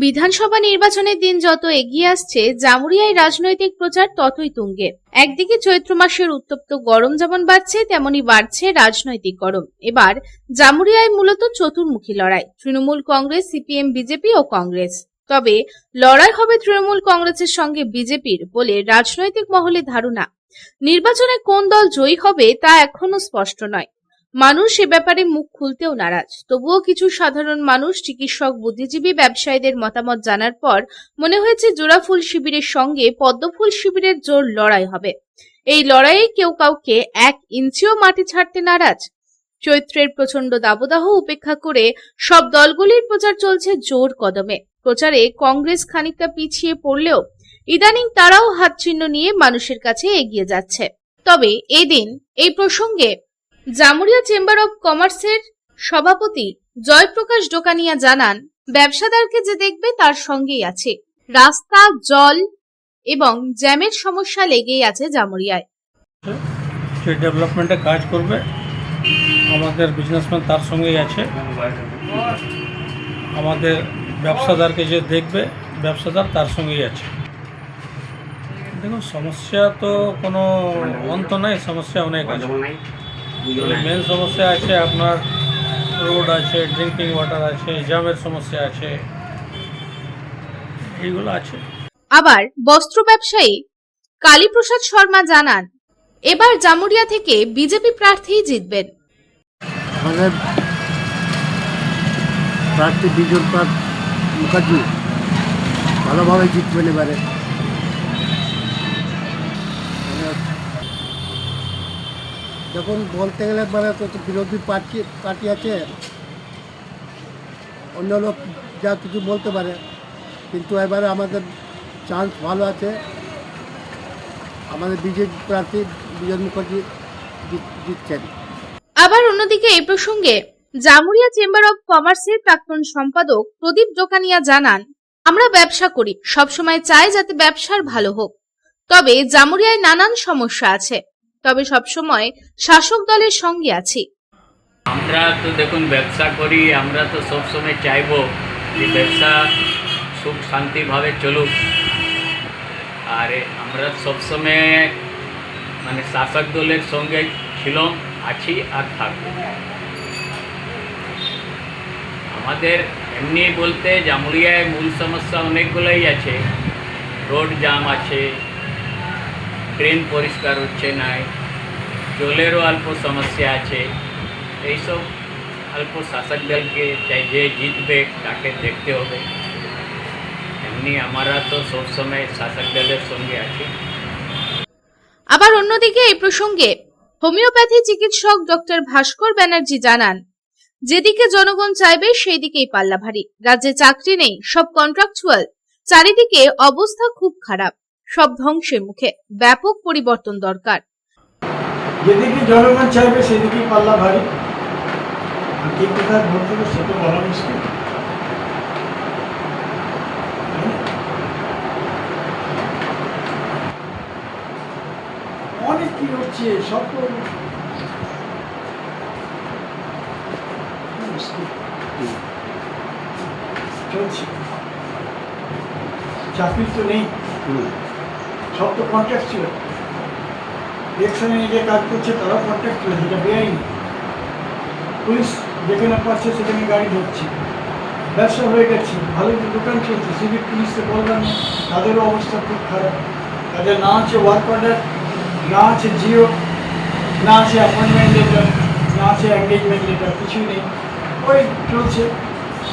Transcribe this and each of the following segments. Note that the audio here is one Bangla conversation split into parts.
বিধানসভা নির্বাচনের দিন যত এগিয়ে আসছে, জামুরিয়ায় রাজনৈতিক প্রচার ততই তুঙ্গে। একদিকে চৈত্র মাসের উত্তপ্ত গরম যেমন বাড়ছে, তেমনি বাড়ছে রাজনৈতিক গরম। এবার জামুরিয়ায় মূলত চতুর্মুখী লড়াই, তৃণমূল কংগ্রেস, সিপিএম, বিজেপি ও কংগ্রেস। তবে লড়াই হবে তৃণমূল কংগ্রেসের সঙ্গে বিজেপির বলে রাজনৈতিক মহলে ধারণা। নির্বাচনে কোন দল জয়ী হবে তা এখনো স্পষ্ট নয়। মানুষ এ ব্যাপারে মুখ খুলতেও নারাজ। তবুও কিছু সাধারণ মানুষ, চিকিৎসক, বুদ্ধিজীবী, ব্যবসায়ীদের মতামত জানার পর মনে হয়েছে জোড়াফুল শিবিরের সঙ্গে পদ্মফুল শিবিরের জোর লড়াই হবে। এই লড়াইয়ে কেউ কাউকে 1 ইঞ্চিও মাটি ছাড়তে নারাজ। চৈত্রের প্রচন্ড দাবদাহ উপেক্ষা করে সব দলগুলির প্রচার চলছে জোর কদমে। প্রচারে কংগ্রেস খানিকটা পিছিয়ে পড়লেও ইদানিং তারাও হাত চিহ্ন নিয়ে মানুষের কাছে এগিয়ে যাচ্ছে। তবে এদিন এই প্রসঙ্গে জামুরিয়া চেম্বার অব কমার্সের সভাপতি জয়প্রকাশ ডোকানিয়া জানান, ব্যবসাদারকে যে দেখবে তার সঙ্গেই আছে। রাস্তা, জল এবং জ্যামের সমস্যা লেগেই আছে জামুরিয়ায়। যে ডেভেলপমেন্টে কাজ করবে আমাদের বিজনেসম্যান তার সঙ্গেই আছে। আমাদের ব্যবসাদারকে যে দেখবে ব্যবসাদার তার সঙ্গেই আছে। দেখুন, সমস্যা তো কোনো অন্ত নাই, সমস্যা অনেক আছে। মেন সমস্যা আছে আপনার রোড আছে, ড্রিঙ্কিং ওয়াটার আছে, জ্যামের সমস্যা আছে, এইগুলো আছে। আবার বস্ত্র ব্যবসায়ী কালীপ্রসাদ শর্মা জানান, এবার জামুরিয়া থেকে বিজেপি প্রার্থীই জিতবেন। আমাদের প্রার্থী বিজয় মুখার্জি ভালোভাবে জিতবেন এবারে। যখন বলতে গেলে মানে তো বিরোধী পার্টি আছে, অন্য লোক যা কিছু বলতে পারে, কিন্তু এবারে আমাদের চান্স ভালো আছে। আমাদের বিজেপি প্রার্থী বিজয় মুখার্জি জিতছেন। আবার অন্যদিকে এই প্রসঙ্গে জামুরিয়া চেম্বার অব কমার্সের প্রাক্তন সম্পাদক প্রদীপ ডোকানিয়া জানান, আমরা ব্যবসা করি, সবসময় চাই যাতে ব্যবসার ভালো হোক। তবে জামুরিয়ায় নানান সমস্যা আছে, তবে সবসময় শাসক দলের সঙ্গে আছি। আমরা তো দেখুন ব্যবসা করি, আমরা তো সবসময় চাইবো যে ব্যবসা সুখ শান্তিভাবে চলুক। আর আমরা সবসময় মানে শাসক দলের সঙ্গে ছিলাম, আছি আর থাকবো। আমাদের এমনি বলতে জামুরিয়ায় মূল সমস্যা অনেকগুলোই আছে। রোড জাম আছে, ট্রেন পরিষ্কার হচ্ছে না, জলেরও অল্প সমস্যা আছে। এইসব অল্প শাসক দলকে চাই যে জিতবে তাকে দেখতে হবে। এমনি আমরা তো সবসময় শাসক দলের সঙ্গে আছি। আবার অন্যদিকে এই প্রসঙ্গে হোমিওপ্যাথি চিকিৎসক ডক্টর ভাস্কর ব্যানার্জি জানান, যেদিকে জনগণ চাইবে সেই দিকেই পাল্লা ভারী। রাজ্যে চাকরি নেই, সব কন্ট্রাকচুয়াল, চারিদিকে অবস্থা খুব খারাপ, সব ধ্বংসের মুখে। ব্যাপক পরিবর্তন দরকার। যেদিকে জনগণ চাইবে সেদিকেই পাল্লা ভারী। আর কে কোথায় ভোট দেবে সেটা বলা মুশকিল। অনেক কি হচ্ছে, সব তো চলছে। চাকরি তো নেই, সব তো কন্ট্রাকচুয়াল। ইলেকশনে যে কাজ করছে তারাও কন্ট্রাকচুয়াল, যেটা বেআইনি। পুলিশ যেখানে পাচ্ছে সেখানে গাড়ি ধরছে। ব্যবসা হয়ে গেছে, ভালো দোকান চলছে, সিভিক পুলিশকে বলবেন না, তাদেরও অবস্থা খুব খারাপ। তাদের না আছে ওয়ার্ক অর্ডার, না আছে জিও, না আছে অ্যাপয়েন্টমেন্ট লেটার, না আছে এঙ্গেজমেন্ট লেটার, কিছুই নেই। ওই চলছে।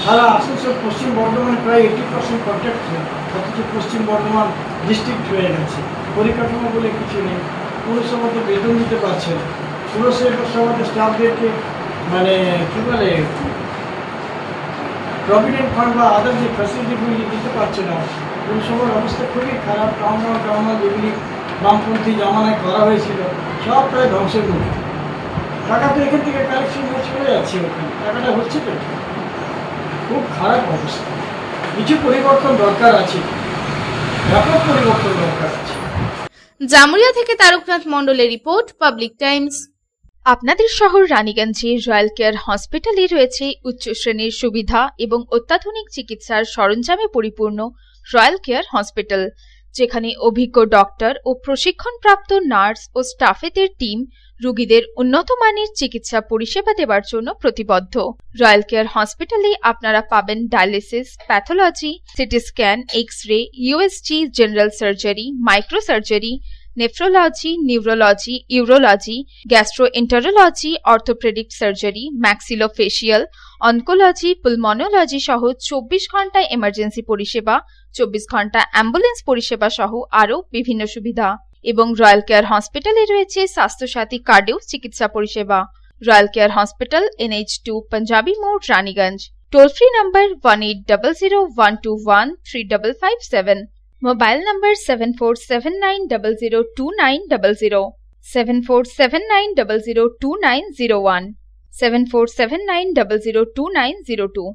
সারা আসানসোল পশ্চিম বর্ধমানে প্রায় 80% কন্ট্রাকচুয়াল, অথচ পশ্চিম বর্ধমান ডিস্ট্রিক্ট হয়ে গেছে। পরিকাঠামো বলে কিছু নেই। পুরসভাতে বেতন দিতে পারছে না। পুরসভাতে স্টাফদেরকে মানে কী বলে প্রভিডেন্ট ফান্ড বা আদার যে ফ্যাসিলিটিগুলি দিতে পারছে না। পুরসভার অবস্থা খুবই খারাপ। টাউন যেগুলি বামপন্থী জামানায় করা হয়েছিল সব প্রায় ধ্বংসের মুখে। টাকা তো এখান থেকে কালেকশন হয়ে চলে যাচ্ছে, ওখানে টাকাটা হচ্ছে তো। খুব খারাপ অবস্থা। কিছু পরিবর্তন দরকার আছে, ব্যাপক পরিবর্তন দরকার আছে। জামুরিয়া থেকে তারকনাথ মণ্ডলের রিপোর্ট, পাবলিক টাইমস। আপনাদের শহর রানীগঞ্জে রয়্যাল কেয়ার হসপিটালে রয়েছে উচ্চ শ্রেণীর সুবিধা এবং অত্যাধুনিক চিকিৎসার সরঞ্জামে পরিপূর্ণ রয়্যাল কেয়ার হসপিটাল, যেখানে অভিজ্ঞ ডক্টর ও প্রশিক্ষণপ্রাপ্ত নার্স ও স্টাফেদের টিম রোগীদের উন্নত মানের চিকিৎসা পরিষেবা দেওয়ার জন্য প্রতিবদ্ধ। রয়্যাল কেয়ার হসপিটালে আপনারা পাবেন dialysis, pathology, CT scan, X ray, USG, general surgery, microsurgery, nephrology, neurology, urology, gastroenterology, orthopaedic surgery, maxillofacial, oncology, pulmonology সহ 24 ঘন্টা এমার্জেন্সি পরিষেবা, 24 ঘন্টা অ্যাম্বুলেন্স পরিষেবা সহ আরও বিভিন্ন সুবিধা। এবং রয়্যাল কেয়ার হসপিটালে রয়েছে স্বাস্থ্যসাথী কার্ডেও চিকিৎসা পরিষেবা। Royal care hospital, NH2, panjabi মোড়, Raniganj. Toll free number 180012135557। Mobile number 7479002900, 7479002901, 7479002902।